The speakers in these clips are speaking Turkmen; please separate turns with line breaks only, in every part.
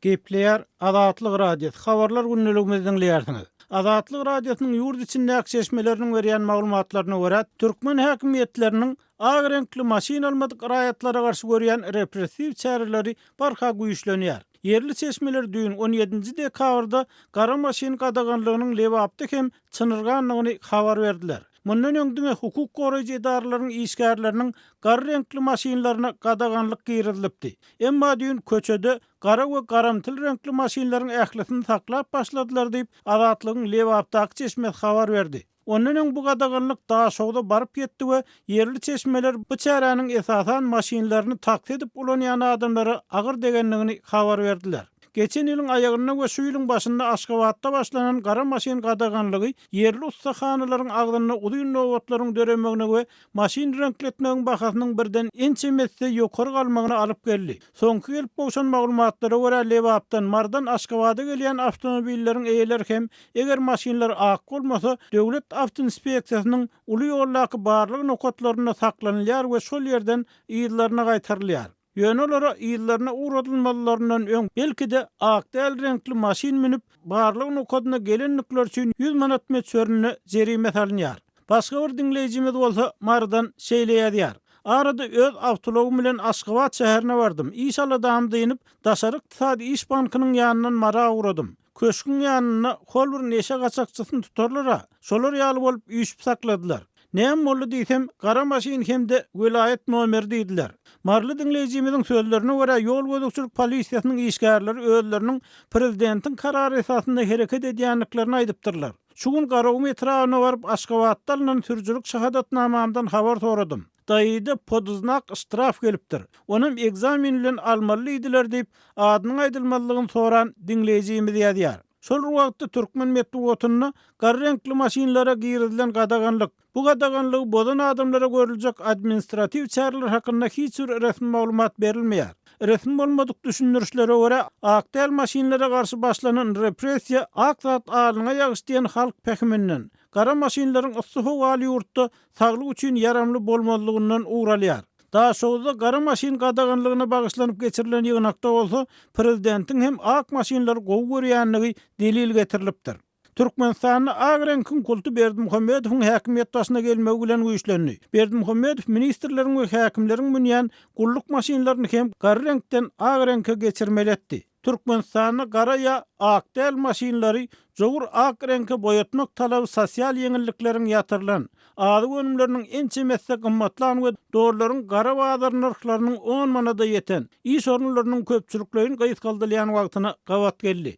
Gepleýär Azatlyk radiosu habarlar günnäligimizi dinleýärsiňiz. Azatlyk radiosynyň ýurt içindäki seçmeleriniň berýän maglumatlaryna görä, türkmen häkimetleriniň ag renkli maşin almadyk raýatlara garşy görýän repressiw çäreleri barha güýçlenýär. Yerli seçmeler düýün 17-nji dekabrda gara maşin gadaganlygynyň lebapda hem çynyrganlygyny habar berdiler. Mundan öňdüňe hukuk goraýjy edaralaryň işgärleriniň gara renkli maşinlaryna gadaganlyk girilipdi. Emma düýün köçede gara we garamtyl renkli maşinlaryň ählisini saklap başladylar diýip Azatlygyň lebapdaky çeşmet habar berdi. Ondan öň bu gadaganlyk daha şowda baryp ýetdi we yerli çeşmeler bu çäranyň esasan maşinlaryny taksit edip ulanýan adamlara agyr degenligini habar berdiler. Geçen ýylyň aýagyna we şu ýylyň başynda Aşgabatda başlanan gara maşin gadaganlygy yerli ustahanalylaryň agdyna udyň nowatlaryň döremegine we maşin renkletmegiň bahasynyň birden ençemetse ýokary galmagyna alyp geldi. Soňky gelip bolşan maglumatlara görä lebapdan mardan Aşgabata gelýän awtomobilleriň eýeleri hem eger maşinler ak bolmasa döwlet awtoinspeksiýasynyň uly ýollaky barlyk nokatlaryna saklanýar we şol ýerden ýyllaryna gaýtarylýar. Ýönelara ýyllaryna uğradylmalaryndan öň belki de ak däl renkli maşin minip barlyk nokatyna gelenlikler üçin 100 manat meçörüne jerime salynýar. Başga bir dinleýijimiz bolsa mardan şeýleýär. Arada öz awtologum bilen Aşgabat şäherine bardym. İş aladam diýip Daşary Iqtisady İş Bankynyň ýanyndan mara uğradym. Köşküň ýanyna hol bir neşe gaçakçysyny tutarlar. Şolar ýaly bolup üýşüp sakladylar. Näme boldy diýsem, gara maşin hemde vilayet nomeri diýdiler. Marly dinleýijimiziň sözlerine görä ýol gözükçülük polisiýasynyň işgärleri özleriniň prezidentiň karary esasynda hereket edýänliklerini aýdypdyrlar. Şu gün garawum etrawyna baryp Aşgabatda alynan türjülük şahadatnamamdan habar soradym. Daýyda poduznak iştiraf gelipdir. Onuň egzamin bilen almaly idiler diýip adynyň aýdylmalygyny soran dinleýijimiz ýazýar. Şol wagtda türkmen medeniýetine gara renkli maşinlara girilen gadaganlyk, bu gadaganlygy bodan adamlara görüljek administrativ çäreler hakynda hiç bir resmi maglumat berilmeýär. Resmi bolmadyk düşünürişlere görä akdäl maşinlara garşy başlanan repressiýa aksat alyna ýagyşdyan halk pehmininden gara maşinlaryň yssyhy waly ýurtda saglyk üçin yaramly bolmazlygyndan uğralýar. Daha şowda gara maşin gadaganlygyna bagyşlanyp geçirilen ýygnakda bolsa prezidentiň hem ak maşinlary gowy görýänligi delil getirilipdir. Türkmenistanyň ag renkiň kulty Berdimuhammedowyň häkimiýet başyna gelmegi bilen güýçlendi. Berdimuhammedow ministrleriň we häkimleriň münýän gulluk maşinlaryny hem gara renkden ag renke geçirmeli etdi. Türkmenistanyň gara ýa ak däl maşinlary jogur ak renke boýatmak talaby sosial ýeňillikleriň ýatyrylan, ady önümleriniň ençemetse gymmatlan we dorlaryň gara bazar narhlarynyň 10 manada ýeten, iş orunlarynyň köpçüliklerini gaýt galdylýan wagtyna gawat geldi.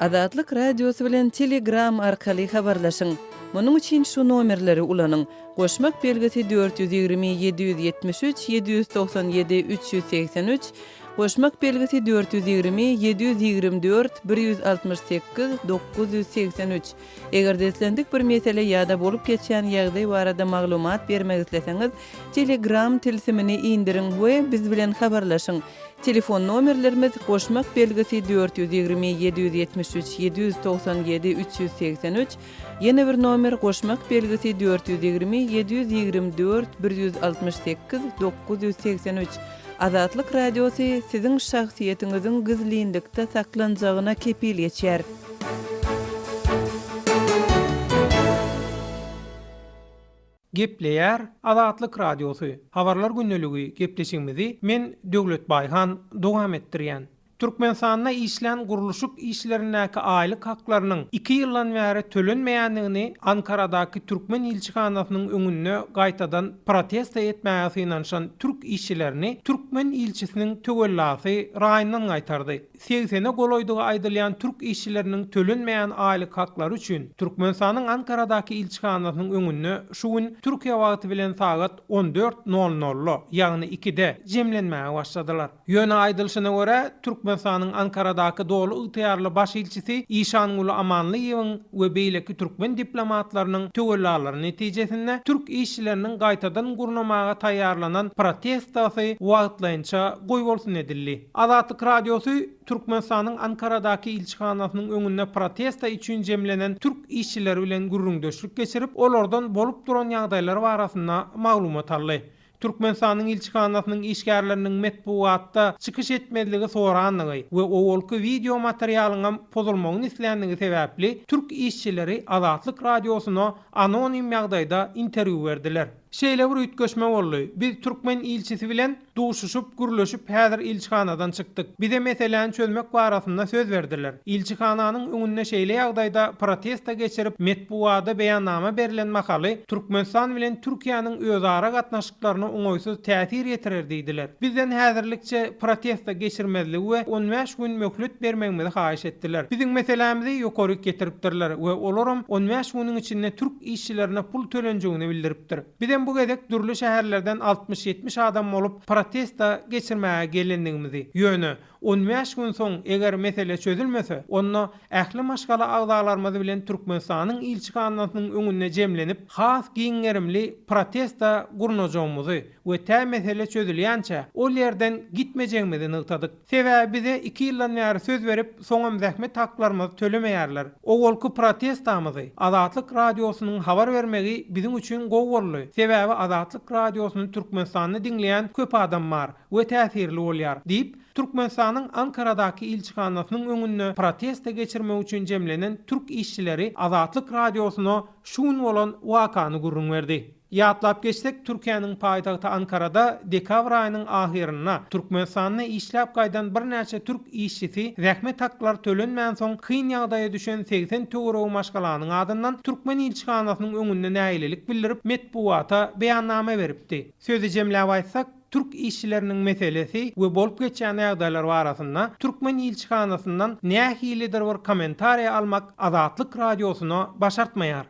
Azatlyk radiosu bilen Telegram arkaly habarlaşyň. Munyň üçin şu nomerleri ulanyň. Goşmak belgisi 420 773 797 383, goşmak belgisi 420 724 168 983. Eger deslendik bir mesele ýa-da bolup geçýän ýagdaý barada maglumat bermek isleseňiz, Telegram tilsimini indirin we biz bilen habarlaşyň. Telefon nomerlerimiz goşmak belgisi 420 773 797 383, ýene bir nomer goşmak belgisi 420 724 168 983. Azatlyk radiosu siziň şahsiýetiňiziň gizlilikde saklanjagyna kepil ýetýär.
Gepleýär Azatlyk radiosu. Habarlar günneligi gepleşigimizi men Döwlet Baýhan dowam etdirýän. Türkmenistanda işlen guruluşuk işlerindeki aylık haklarının 2 yıldan beri tölenmeýänligini Ankara'daki Türkmen ilçihanasynyň öňünde gaýtadan protesta etmäge ynanşan Türk işçilerini Türkmen ilçisiniň tögelläsi raýyndan gaýtardy. 80'e goloýdygy aýdylýan Türk işçileriniň tölenmeýän aylyk haklary üçin Türkmenistanyň Ankara'daki ilçihanasynyň öňünde şu gün Türkiýe wagty bilen sagat 14:00 ýagny 2'de jemlenmäge başladylar. Ýöne aýdylşyna görä Türkmenistanyň Ankara'daki dolu ýytyarly baş ilçisi İşanguly Amanlyýewiň we beýleki türkmen diplomatlarynyň töwellalary netijesinde Türk işçileriniň gaýtadan gurnamaga taýýarlanan protestasy wagtlança goýbolsun edildi. Azatlyk radiosu Türkmenistanyň Ankara'daki ilçihanasynyň öňünde protesta üçin jemlenen Türk işçileri bilen gurrundaşlyk geçirip olardan bolup duran ýagdaýlar barasynda maglumat aldy. Türkmenistanyň ilçikanatynyň işgärleriniň metbuatda çykyş etmediligi soranlygy we owolky video materialynyň pozulmagyny isleýändigi sebäpli türk işçileri Azatlyk radiosyna anonim ýagdaýda interwiu berdiler. Şeýle bir üýtgeşme boldy. Biz türkmen ilçisi bilen duşuşup, gürleşip häzir ilçikanadan çykdyk. Bize meseleni çözmek barasynda söz berdiler. İlçikananyň öňüne şeýle ýagdaýda protesta geçirip metbuada beýannama berilen makaly Türkmenistan bilen Türkiýanyň özara gatnaşyklaryna oňoýsuz täsir ýetirer diýdiler. Bizden häzirlikçe protesta geçirmezligi we 15 gün möhlet bermegimizi haýyş etdiler. Biziň meselemizi ýokary getiripdirler we olaram 15 güniň içinde Türk işçilerine pul tölenjegini bildiripdir. Bizden bu gedek dürlü şäherlerden 60-70 adam olup protesta geçirmäge gelendigimizi ýöne 15 gün soň eger mesele çözülmese, onda ähli maşgala agdalarymyz bilen Türkmenistanyň ilçikanatynyň öňünde jemlenip, has giňerimli protesta gurnajagymyzy we tä mesele çözülýänçe ol ýerden gitmejegimizi nyktadyk. Sebäbi bize 2 ýyldan bäri söz berip, soňam zähmet haklarymyzy tölemeýärler. Owolky protestamyzy Azatlyk radiosynyň habar bermegi biziň üçin gowy boldy. Sebäbi Azatlyk radiosyny Türkmenistanyny dinleýän köp adam bar we täsirli bolýar diýip Türkmenistanyň Ankaradaky ilçikanatynyň öňünde protesta geçirmek üçin jemlenen türk işçileri Azatlyk radiosyna şuň bolan wakany gurrun berdi. Ýatlap geçsek, Türkiýanyň paýtagty Ankarada dekabr aýynyň ahyryna Türkmenistanyna işläp gaýdan bir näçe türk işçisi zähmet haklar tölenmän soň kyn ýagdaýa düşen 80 töwerew maşgalanyň adyndan türkmen ilçikanatynyň öňünde näýlelik bildirip metbuata beýannama beripdi. Sözi jemläp aýtsak, Türk işçilerinin meselesi ve bolup geçen ýagdaýlar barasynda Türkmen ilçikanasyndan nähilidir bir kommentariýa almak Azatlyk radiosyna başartmaýar.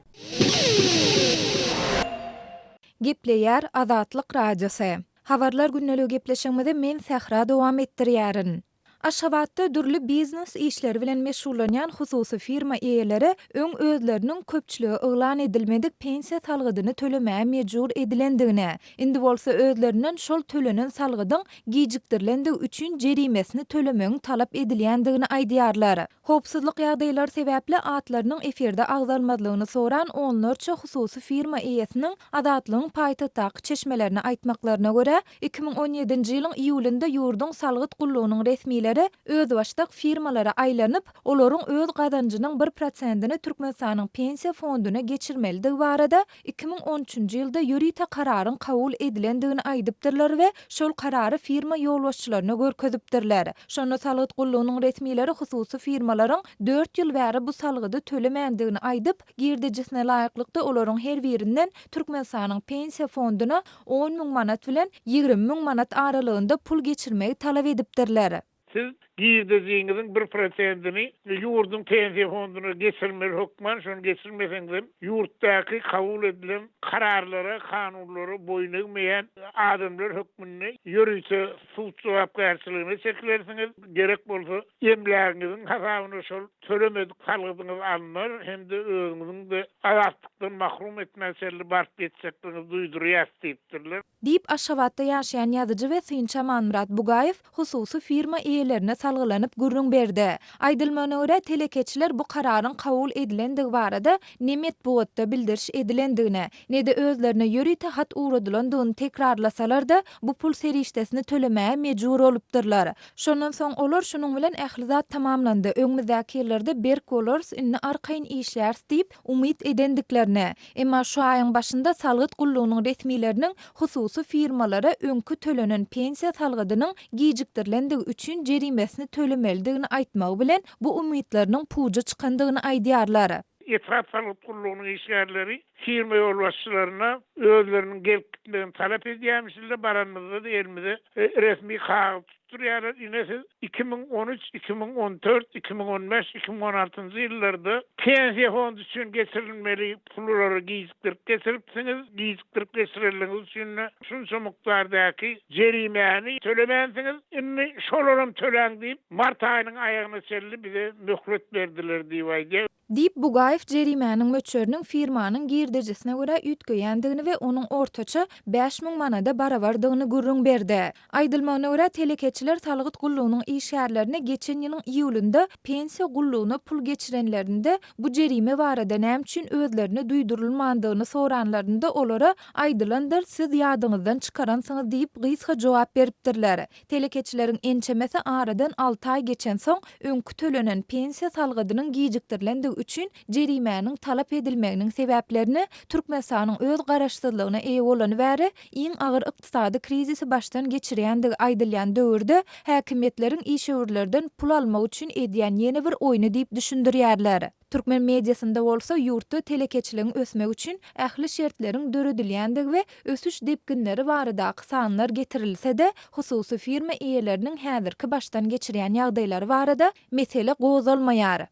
Gepleýär Azatlyk radiosu. Habarlar günneligi gepleşigimizde men Sähra dowam etdirýärin. Aşgabatda dürli biznes işleri bilen meşgullanýan hususy firma eýeleri öň özleriniň köpçüligi yglan edilmedik pensiýa salgydyny tölemäge mejbur edilendigine, indi bolsa özlerinden şol tölenen salgydyň gijikdirilendigi üçin jerimesini tölemegiň talap edilýändigini aýdýarlar. Howpsuzlyk ýagdaýlary sebäpli atlarynyň eferde agzalmadlygyny soran onlarça hususy firma eýesiniň Azatlygyň paýtagtdaky çeşmelerini aýtmaklaryna görä, 2017-nji ýylyň iýulynda ýurdun salgyt gullugynyň resmiýleri öz başdak firmalara aýlanyp, olaryň öz gazanjynyň 1%-ni Türkmenistanyň pensiýa fonduna geçirmeligi barada 2013-nji ýylda ýürüýte kararyň kabul edilendigini aýdypdyrlar we şol karary firma ýolbaşçylaryna görkezipdirler. Şonu salgyt gullugynyň resmiýleri hususy firmalaryň 4 ýyl bäri bu salgydy tölemäändigini aýdyp, girdijisine laýyklykda olaryň her birinden Türkmenistanyň pensiýa fonduna 10.000 manat bilen 20.000 manat aralygynda pul geçirmegi talap edipdirler.
Siz girdijiniň 1%-ni ýurdun pensiýa fonduna geçirmeli hukman, şonu geçirmeseňiz ýurtdaky kabul edilen kararlara, kanunlara boýunmaýan adamlar hukmyny ýürüýse suç jogapkärçiligiне çekilersiňiz, gerek bolsa emlägiňiziň hasabyny şol tölemedik salgydyňyz alnar, hem de özüňiziň de azatlıkdan mahrum etmänçäli barp geçsekdiňiz duýdurýar diýipdirler.
Diýip Aşgabatda ýaşaýan ýazyjy we synça Manmurat Bugaýew hususy firma eýelerine salgylanyp gurrun berdi. Aýdylmagyna görä telekeçiler bu kararyň kabul edilendigi barada nemet bugatda bildiriş edilendigine, nede özlerine ýürüýte hat uğradylandygyny tekrarlasalar-da bu pul serişdesini tölemäge mejbur bolupdyrlar. Şondan soň olar şunuň bilen ählizat tamamlandy. Öňümizdäki ýyllarda berk bolars inni arkaýyn işler diýip umyt edendiklerine. Emma şu aýyň başynda salgyt gullugynyň resmiýleriniň hususy firmalara öňkü tölenen pensiýa salgydynyň gijikdirilendigi üçin jerimesini tölemeligini aýtmagy bilen bu umytlarynyň puja çykandygyny aýdýarlar.
Etraf salgyt gullugynyň işgärleri firma ýolbaşçylaryna özleriniň gelip gitmegini talap edýärmişler, baranmyzda da elmide resmi kağıt tutturýarlar. Ine siz 2013, 2014, 2015, 2016-njy ýyllarda pensiýa fondu üçin geçirilmeli pulları gijikdirip geçiripsiňiz, gijikdirip geçirilýändiňiz üçin şunça mukdardaky jerimäni tölemäňsiňiz, inni şolaram töläň diýip mart aýynyň aýagyna çelli bize möhlet berdiler diýip aýdýar.
Dip Bugayev jerimäniň möçörüniň firmanyň girdicisine görä ütgeýändigini we onuň ortaça 5000 manada barabardygyny gurrun berdi. Aýdylmagyna görä telekeçiler Talgyt Gullugynyň işgärlerine geçen ýylyň iýulynda pensiýa gullugyna pul geçirenlerinde bu jerime barada näme üçin özlerini duýdurulmandygyny soranlarynda olara aýdylandyr siz ýadyňyzdan çykaransyňyz diýip gysga jogap beripdirler. Telekeçileriň ençemesi aradan 6 ay geçen soň öňkü tölenen pensiýa salgydynyň gijikdirilendigi üçün jerimäniň talap edilmeginiň sebäplerini Türkmenistanyň öz garaşsyzlygyna eýe bolan bäri iň agyr ykdysady krizisi başdan geçirýändigi aýdylýan döwürde häkimetleriň işöwürlerden pul almak üçin edýän ýeni bir oýny diýip düşündirýärler. Türkmen mediasynda bolsa ýurtda telekeçiligiň ösmek üçin ähli şertleriň döredilýändigi we ösüş depkinleri baradaky sanlar getirilse-de hususy firma eýeleriniň häzirki başdan geçirýän ýagdaýlary barada mesele gozalmaýar.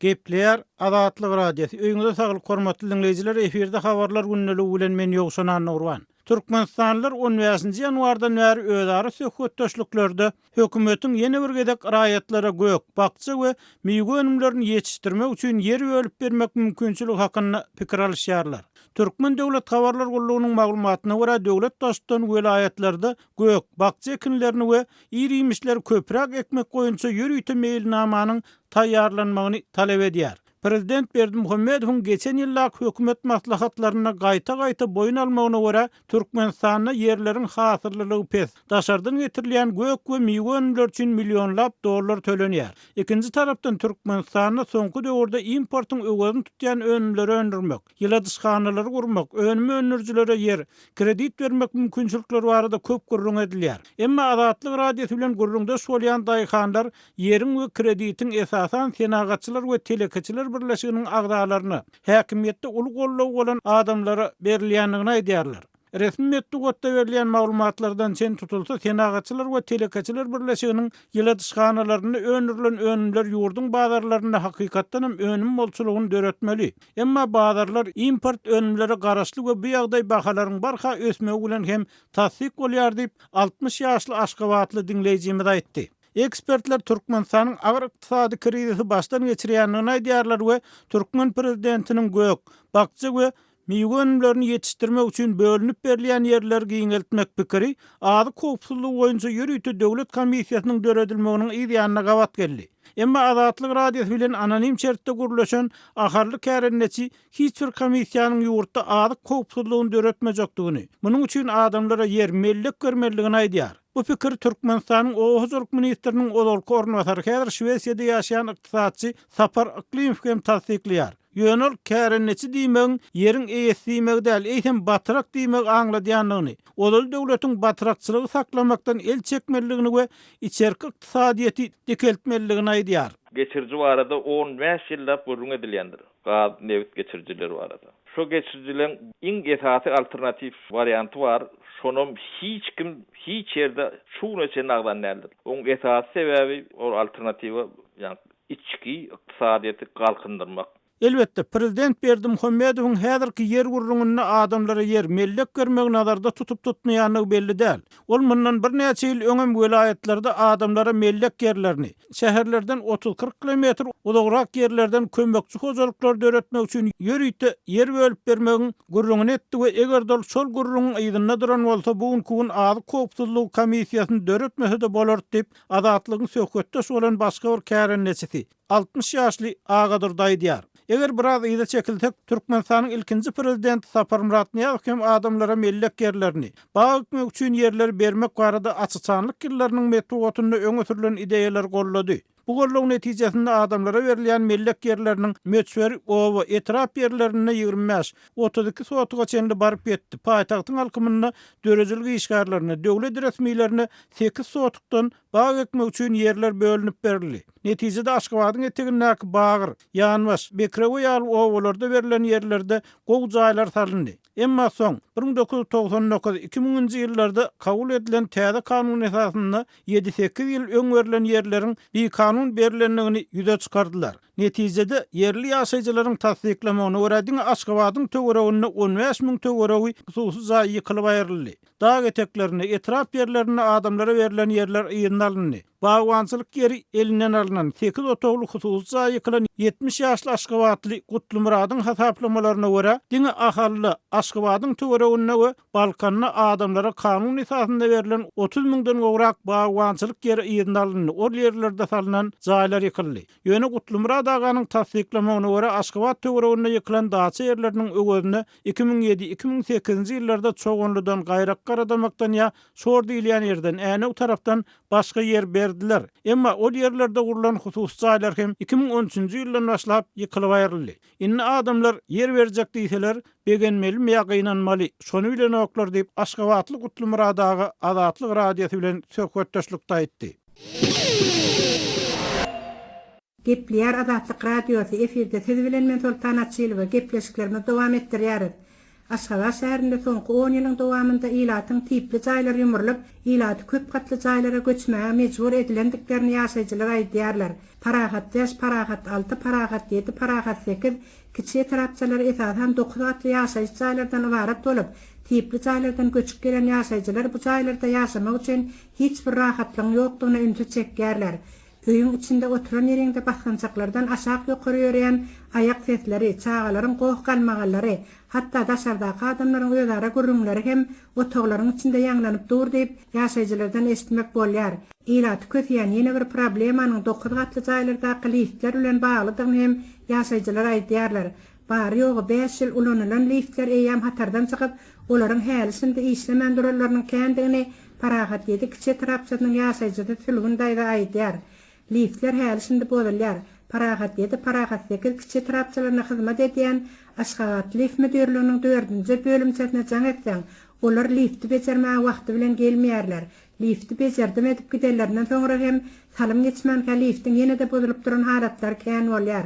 Gepleýär Azatlyk radiosu. Öňüňizde saglyk hormatly dinleýijiler, eferde habarlar günneligi bilen men Ýogşan Nurwan. Türkmenistanylar 15 ýanwardan bäri özara söhbetdeşliklerde hökümetiň ýene bir gedek raýatlara gök, bakça we miýgue önümlerini ýetişdirmek üçin ýer bölüp bermek mümkinçiligi hakynda pikir alýarlar. Türkmen döwlet habarlar gullugynyň maglumatyna görä döwlet dostdan welaýatlarda gök, bakça ekinlerini we ýerimişler köprak ekmek goýunça ýürüýte meýilnamanyň taýýarlanmagyny talap edýär. Prezident Berdimuhammedowyň geçen ýyllaky hökümet maslahatlaryna gaýta-gaýta boyun almagyna görä Türkmenistanda ýerleriň hasyrlylygy pes. Daşardan getirilýän gök we miýgue önümler üçin millionlap dollar tölenýär. Ikinji tarapdan Türkmenistanda soňky döwürde importyň öwgüni tutýan önümleri öndürmek, ýyladyşhanalary gurmak, önüme önürjilere yer, kredit bermek mümkinçilikleri barada köp gurrun edilýär. Emma Azatlyk radiosu bilen gurrunda bolýan daýhanlar ýeriň we kreditin esasan senagatçylar we telekeçiler birleşiginiň agdalaryny häkimetde uly gollaw bolan adamlara berilýändigini aýdýarlar. Resmi metdugatda berilýän maglumatlardan sen tutulsa senagatçylar we telekeçiler birleşiginiň ýyladyşhanalaryny önürilen önümler ýurduň bazarlaryna hakykatdan hem önüm bolçulugyny döretmeli. Emma bazarlar import önümleri garaşly we bu ýagdaý bahalaryň barha ösmegi bilen hem tasdik bolýar diýip 60 ýaşly aşgabatly dinleýijimiz aýtdy. Ekspertler Türkmenistanyň agyr ykdysady krizisi başdan geçirýändigini aýdýarlar we Türkmen prezidentiniň gök, bakça we miýgue önümlerini ýetişdirmek üçin bölünip berilýän ýerleri giňeltmek pikiri ady kopsuzlygy boýunça ýürüýte döwlet komissiýasynyň döredilmeginiň ideýanyna gawat geldi. Emma Azatlyk radiosu bilen anonim şertde gurulşan aharly kärenneçi hiç bir komissiýanyň ýurtda ady kopsuzlygyny döretmejekdigini, munyň üçin adamlara yer mellek görmeligini aýdýar. Bu pikir Türkmenistanyň Owuzluk ministriniň olarky ornwasary häzir Şwesiýada ýaşaýan ykdysadçy Sapar Aklimew hem tasdiklýar. Ýönel kärenneçi diýmegiň ýeriň eýesi diýmek däl, eýsem batrak diýmek aňladýanlygyny, olal döwletiň batrakçylygy saklamakdan el çekmeligini we içerki ykdysadyýety dekeltmeligini aýdýar.
Geçirci barada 15 ýyllap gurrun edilýändir. Gaz newit geçirjileri barada. Şo geçirjilerin iň esasy alternatif varianty bar. Şonum hiç kim hiç ýerde şunu üçin agdan nädir. Oň esasy sebäbi o alternatiwa ýani içki ykdysadyýety galkındyrmak.
Elbette Prezident Berdimuhammedowyň häzirki yer gurrungyny adamlara yer mellek görmek nazarda tutup tutmaýanlygy belli däl. Ol mundan bir näçe ýyl öňem welaýatlarda adamlara mellek yerlerini, şäherlerden 30-40 kilometr uzakrak yerlerden kömekçi hojalyklar döretmek üçin ýürüýte yer bölüp bermegiň gurrungyny etdi we eger dol şol gurrungyň ýygyna duran bolsa bugün ady kopsuzlyk komissiýasyny döretmese de bolar diýip Azatlygyň söhbetdeş bolan başga bir kärenneçisi 60 ýaşly Agadur daýdýar. Eger biraz ýyda çekilsek, Türkmenistanyň ilkinji prezidenti Sapar Muratniýazow hem adamlara mellek yerlerini, bagmak üçin yerler bermek barada açyçanlyk ýyllarynyň metodyny öňe sürülen ideýalar gollady. Bu gollaw netijesinde adamlara berilýän mellek yerleriniň möçberi owa etrap yerlerine 25-32 sotuga çenli baryp ýetdi. Paýtagtyň alkymyna dörejilik işgärlerini, döwlet resmiýlerini 8 sotukdan bag ekmek üçin yerler bölünip berildi. Netijede Aşgabatyň etegindäki Bagyr, Ýanbaş, Bekrewe ýaly owalarda berilen yerlerde gowy jaýlar salyndy. Emma soň 1999-2000-nji ýyllarda kabul edilen täze kanun esasynda 7-8 ýyl öň verilen yerleriň bir kanun berilenligini ýüze çykardylar. Netijede yerli ýaşaýjylaryň tasdiklamagyna görä Aşgabatyň töweregine 15.000 töweregi hususy jaý ýykylyp aýryldy. Dağ eteklerini, etrap yerlerini adamlara verilen yerler ýygynalyny. Bagwançylyk yeri elinden alınan 8 otogly hususy ýykylan 70 ýaşly Aşgabatly Gutlumuradyň hasaplamalarına görä, diňe ahally Aşgabatyň töweregine we Balkanyna adamlara kanun esasynda berilen 30 000-dan gowrak bagwançylyk yeri ýerinde alındy. O ýerlerde salynan jaýlar ýykyldy. Ýöne Gutlumurad aganyň tasdiklamagyna görä Aşgabat töweregine ýykylan daça ýerleriniň öwözüne 2007-2008 ýyllarda çoğunludan gaýrak garadamakdan ýa şor diýilýän ýerden äne tarapdan başga yer berdiler. Emma o ýerlerde gurulan hususy jaýlar hem 2013-nji ýyldan başlap ýykylyp aýryldy. Inni adamlar yer berjek diýseler, begenmeli ýa ynanmaly. Şonu bilen oklar diýip Aşgabatly Gutlumuradagy Azatlyk radiosu bilen söhbetdeşlikde aýtdy.
Gepleýär Azatlyk radiosu efirde siz bilen men Sultan Atçylygy gepleşiklerimi dowam etdirýär. Aşgabat şäherinde soňky 10 ýylyň dowamında ilatyň tipli jaýlary ýumurlyp, ilaty köp gatly jaýlara göçmäge mejbur edilendiklerini ýaşaýjylar aýdýarlar. Parahat 5, parahat 6, parahat 7, parahat 8 kiçi tarapçalar esasen 9 gatly ýaşaýyş jaýlardan ibaret bolup, tipli jaýlardan göçüp gelen ýaşaýjylar bu jaýlarda ýaşamak üçin hiç bir rahatlyk ýokdugyna ünsü çekýärler. Öýüň içinde oturan ýerinde baskançaklardan aşağı ýokary ýöreýän ayak sesleri, çağalaryň gowy galmagallary, hatda daşardaky adamlaryň özara gürrüňleri hem otoglaryň içinde ýanglanyp dur diýip ýaşaýjylardan eşitmek bolýar. Ilaty kötüýän ýene bir problemanyň 9 gatly jaýlardaky liftler bilen baglydygyny hem ýaşaýjylar aýdýarlar. Bary ýogy 5 ýyl ulanylan liftler eýam hatardan çykyp, olaryň hälisinde işlemän duralarynyň kendigini parahat 7 kiçi tarapçynyň ýaşaýjyda tülgündaýda aýdýar. Liftler hälisinde bolýar. Parahat 7, parahat 8 kiçi tarapçylaryna hyzmat edýän Aşgabat lift müdirliginiň 4-nji bölümçesine jaň etseň, olar lifti bejermäge wagty bilen gelmeýärler. Lifti bejerdim edip giderlerinden soňra hem salym geçmänkä liftiň ýene-de bozulyp duran halatlar kän bolýar.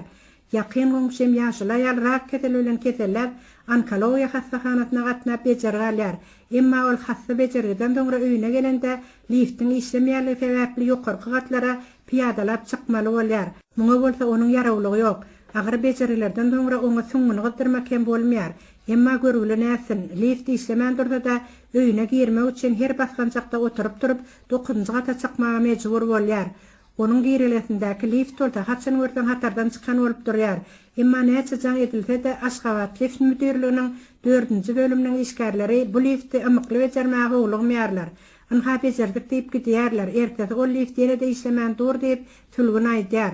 Ýakyn goňşem ýaşyl aýal raket bilen keseler, onkologiýa hastahanasyna gatnap bejerýärler. Emma ol hasta bejergiden soňra öýüne gelende liftiň işlemeýärligi sebäpli ýokarky gatlara piyadalap çykmaly bolýar. Muňa bolsa onuň yarawlygy ýok. Agyr bejerilerden soňra oňa süňüni gydyrmak hem bolmaýar. Emma görülen näsin, lift işlemän durda da öýüne girmek üçin her baskançakda oturup durup 9-njy gata çykmaga mejbur bolýar. Onun girilesindäki lift orda haçan görsen hatardan çykan bolup durýar. Emma näçe jaň edilse de Aşgabat lift müdirliginiň 4-nji bölüminiň işgärleri bu lifti ymykly bejermäge ulugmaýarlar. Anha bejerdik diýip gidýärler. Ertesi o lift ýene-de işlemän dur diýip tülgün aýdýar.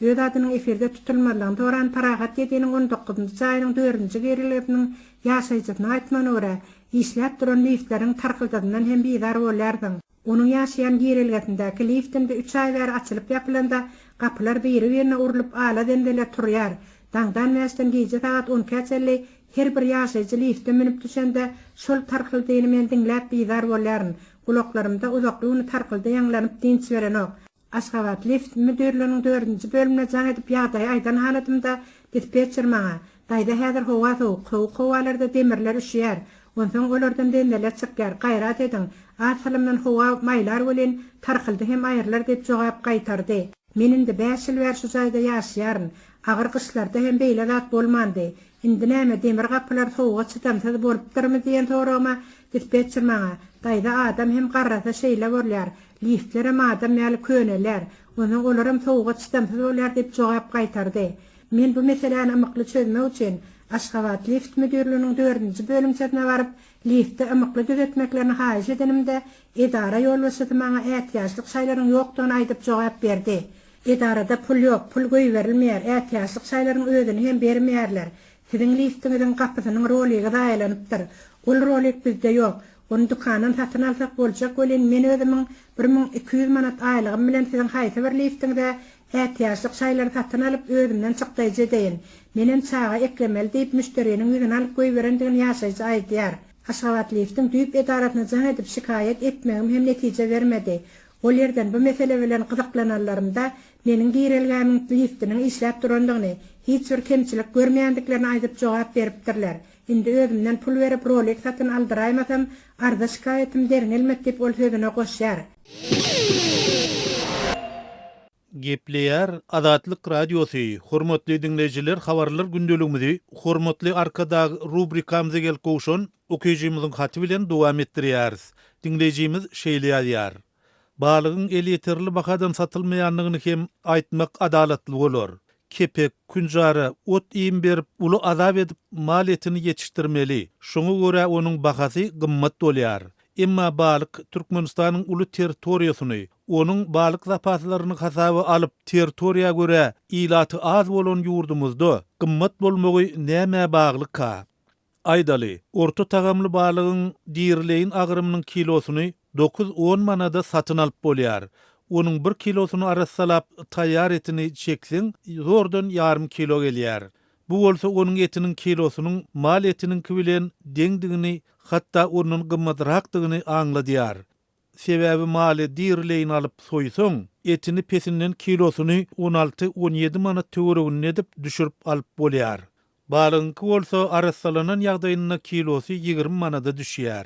Öz adynyň efirde tutulmalygyny toran parahat 7-niň 19-njy jaýynyň 4-nji girilesiniň ýaşaýjysyna aýtmana görä, işläp duran liftleriň tarkyldygynyň hem bizar bolýardyň. Onun ýaşaýan girilesindäki liftinde 3 aý bäri açylyp ýapylanda gapylar biri-birine urulyp ala dendele turýar. Daňdan näsden gije saat 10:50 her bir ýaşaýjy lifte minip düşende şol tarkyldygyny men diňläp bizar bolýaryn. Kulaklarymda uzaklygyny tarkyldy ýanglanyp dinç berenok. Aşgabat lift müdirliginiň 4-nji bölümine jaň edip ýagdaý aýdan halatymda dispetcher maňa daýda häzir howa soğuk, howalarda demirler üşýär. Ondan olardan dendeler çykýar, gaýrat ediň. Asalymdan howa maýlar bilen tarkyldy hem aýyrlar diýip jogap gaýtardy. Menin de 5 ýyl şu jaýda ýaşaýaryn. Agyr kışlarda hem beýle zat bolmandy. Indi näme demir gapylar soğuga çytamsaz bolup durmy diýen sorama dispetcher maňa daýda adam hem garrasa şeýle bolýar. Liftlere madem ýaly köneler, onuň olarym soğuga çytamsaz bolýar diýip jogap gaýtardy. Men bu meseleni ymykly çözmek üçin Aşgabat lift müdirliginiň 4-nji bölümçesine baryp lifti ymykly düzetmeklerini haýyş edenimde edara ýolbaşçysy maňa ätýaşlyk şaýlaryň ýokdugyny aýdyp jogap berdi. Edarada pul ýok, pul goýberilmeýär, ätýaşlyk şaýlaryň özüni hem bermeýärler. Siziň liftiňiziň gapysynyň roligi daýalanypdyr. Ol rolik bizde ýok. Onu dukandan satyn alsak boljak bolen men özümiň 1200 manat aýlygym bilen siziň haýsy bir liftiňde ätýaşlyk şaýlary satyn alyp özümden çykdaýjy deýin. Menen çağa eklemeli diýip müşteriniň ýüzüne alyp goýberendigini ýaşaýjy aýdýar. Aşgabat liftiň düýüp edaratyna jaň edip şikaýet etmegim hem netije bermedi. Ol ýerden bu mesele bilen gyzyklananlarymda meniň girilgänim liftiniň işläp durandygyny, hiç bir kemçilik görmeýändiklerini aýdyp jogap beripdirler. Indi özümden pul berip rolik satyn aldyraýmasam, arda şikaýetim derinelmek diýip ol sözüne goşýar.
Gepleýär Azatlyk radiosu. Hormatly dinleýijiler, habarlar gündeligimizi hormatly arkadagy rubrikamyza gelýän okujymyzyň haty bilen dowam etdirýäris. Dinleýijimiz şeýle ýazýar.
Balığın eliterli bakadan satılmayanlığını hem aýtmak adalatly bolar. Kepek, künjara, ot iýim berip, ulu azap edip maliyetini yetiştirmeli. Şoňa görä onuň bahasy gymmat bolýar. Emma balyk Türkmenistanyň ulu territoriýasyny, onuň balyk zapaslaryny hasaby alyp territoriýa görä ilaty az bolan ýurdumyzda gymmat bolmagy näme bagly ka? Aýdaly, orta tagamly balygyň diýrileýin agrymynyň kilosuny 9-10 manada satyn alyp bolýar. Onun 1 kilosunu arassalap tayyar etini çeksin, zordan yarım kilo gelýär. Bu bolsa onun etinin kilosunun maliyetinin kibilen deňdigini, hatta onun gymmatrakdygyny aňladýar. Sebäbi maly diýrileýin alyp soýsoň, etini pesinden kilosunu 16-17 manat töweregine edip düşürüp alyp bolýar. Balyňky bolsa arassalanan ýagdaýyna kilosu 20 manada düşýär.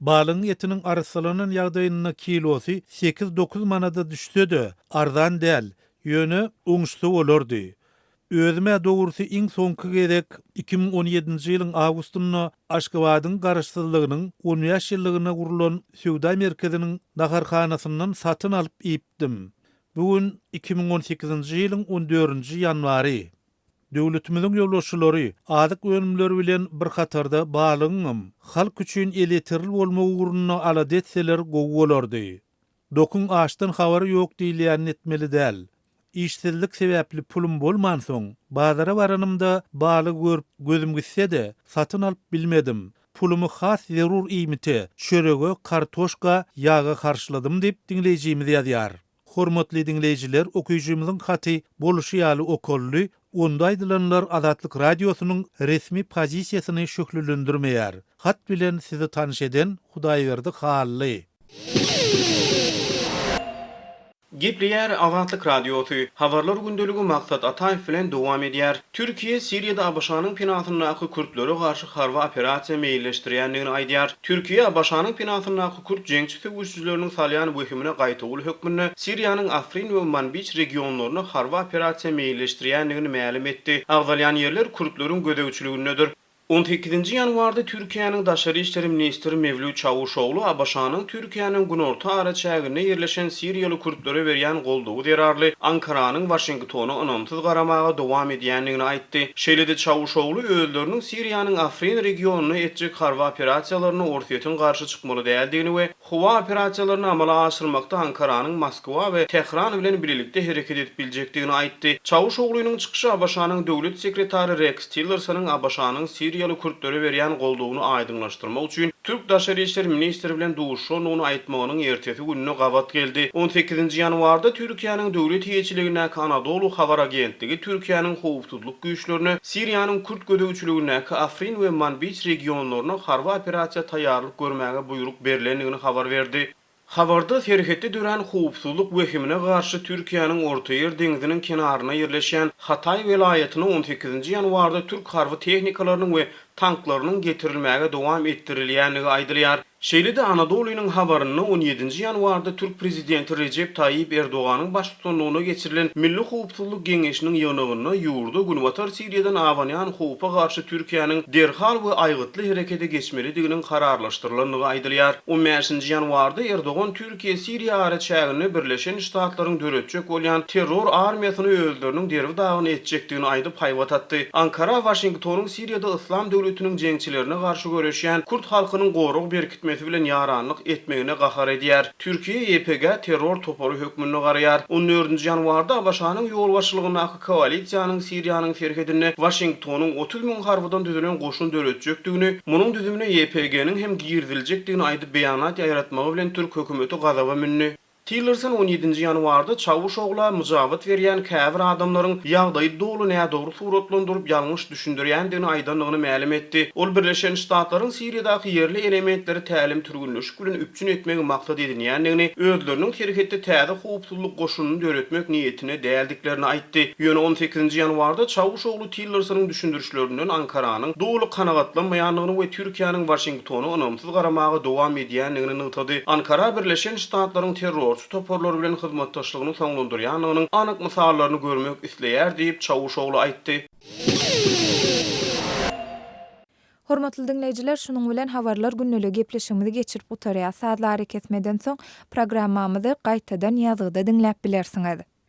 Balyň etiniň arassalanan ýagdaýyna kilosu 8-9 manada düşse-de arzan däl, ýöne oňşy bolardy. Özüme dogrusu iň soňky gerek 2017-nji ýylyň awgustyna Aşgabatyň garaşsyzlygynyň 10 ýaşlygyna gurulan Söwda merkeziniň naharhanasyndan satyn alyp ýipdim. Bugün 2018-nji ýylyň 14-nji ýanwary. Döwletimiziň ýolbaşçylary adyk önümleri bilen bir hatarda balygyň halk üçin eleterli bolmagy ugruna alad etseler gowy bolardy. Dokun açdan habary ýok diýilýän etmeli däl. İşsizlik sebäpli pulum bolman soň, bazara baranymda balyk görüp gözüm gitse-de satyn alyp bilmedim. Pulumy has zerur iýmiti, çörege, kartoşka, ýaga karşıladym diýip dinleýijimiz ýazýar. Hormatly dinleýijiler, okuyjymyzyň haty boluşy ýaly okolly, onda aýdylanlar Azatlyk radiosynyň resmi pozisiýasyny şöhürlendirmeýär. Hat bilen sizi tanyş eden Hudaýberdi Hally.
Gepleýär Azatlyk radiosy. Habarlar gündeligi maksat Ataýew bilen dowam edýär. Türkiýe Siriýada Abaşanyň pinasyndaky Kurtlary garşy harby operasiýa meýilleşdirýändigini aýdýar. Türkiýe Abaşanyň pinasyndaky Kurt jeňçisi güýçlüleriniň salýan böhümine gaýtagyl hökmüni Siriýanyň Afrin we Manbij regionlaryna harby operasiýa meýilleşdirýändigini ma'lum etdi. Agzalýan ýerler Kurtlaryň gödegçiligindedir. 18-nji ýanwarda Türkiýanyň Daşary işleri ministri Mevlüt Çavuşoğlu Abaşanyň Türkiýanyň günorta araçagyna ýerleşen Siriýaly kurtlary berýän goldugy derarly Ankaranyň Washingtony onamsyz garamaga dowam edýändigini aýtdy. Şeýlede Çavuşoğlu öýleriniň Siriýanyň Afrin regionuny etjek harby operasiýalaryny ortaýetyn garşy çykmaly däldigini we howa operasiýalaryny amala aşyrmakda Ankaranyň Moskwa we Tehran bilen birlikde hereket edip biljekdigini aýtdy. Çavuşoğlunyň çykyşy Abaşanyň döwlet sekretary Rex Tillersonyň Abaşanyň Siriýaly kurtlary berýän goldugyny aýdynlaşdyrmak üçin Türk Daşary işleri ministri bilen duşuşan onu aýtmagynyň ertesi gününe gabat geldi. 18-nji ýanwarda Türkiýanyň döwlet hiýetçiligine Anadolu habar agentligi Türkiýanyň howpsuzlyk güýçlerini Siriýanyň kurt gödegçiligine Afrin we Manbij regionlaryna harby operasiýa taýýarlyk görmäge buyruk berilendigini habar berdi. Habarda terhetde duran howpsuzlyk wehimine garşy Türkiýanyň Orta Ýer deňiziniň kenaryna ýerleşen Hatay welaýatyna 18-nji ýanwarda türk harby tehnikalarynyň we tanklarynyň getirilmäge dowam etdirilýändigi aýdylýar. Şeýlede Anadolu'nun habaryny 17-nji ýanwarda Türk prezidenti Recep Tayyip Erdoğan'ın başçylygyna geçirilen Milli Howpsuzlyk Geňeşiniň ýygynyna ýurdu Günwatar Siriýadan awanýan howpa garşy Türkiýanyň derhal we aýgytly herekete geçmelidiginiň kararlaşdyrylandygy aýdylýar. 15-nji ýanwarda Erdoğan Türkiýe Siriýa araçagyny Birleşen Ştatlaryň döretjek bolýan terror armiýasyny öldürüniň derbi dagyny etjekdigini aýdyp haýbat atdy. Ankara Washingtonyň Siriýada Islam döwletiniň jeňçilerine garşy göreşýän Kurt halkynyň gorug berkitmesi bilen ýaranlyk etmegine gahar edýär. Türkiýe YPG terror topory hökmüni garýar. 14-nji ýanwarda Abaşanyň ýolbaşçylygyna koalisiýanyň Siriýanyň ferhedini Washingtonyň 30 000 harbydan düzelen goşun döretjekdigini, munyň düzümine YPG-niň hem girdiljekdigini aýdyp beýanat ýaratmagy bilen Türk hökümeti gazaba minni. Tillerson 17-nji ýanwarda Çavuşoğla mujawat berýän käbir adamlaryň ýagdaýy dolu nädogry suratlandyryp ýalňyş düşündirýändigini aýdanlygyny ma'lum etdi. Ol Birleşen Ştatlaryň Siriýadaky ýerli elementleri tälim türgünleşik bilen üpçün etmegi maksat edilýändigini, özleriniň hereketde täze howpsuzlyk goşunyny döretmek niýetine däldiklerini aýtdy. Ýöne 18-nji ýanwarda Çavuşoğlu Tillersonyň düşündirişlerinden Ankaranyň dolu kanagatlanmaýanlygyny we Türkiýanyň Washingtony onamsyz garamaga dowam edýändigini nytady. Ankara Birleşen Ştatlaryň terror toporlar bilen hyzmatdaşlygyny soňlandyrýanynyň anyk mysallaryny görmek isleýär diýip Çavuşoğlu aýtdy.
Hormatly dinleyijiler, şunun bilen habarlar günneligi gepleşigimizi geçirip utarýar. Saatlar kesmeden soň programmamyzy gaýtadan ýazyda dinläp bilersiňiz.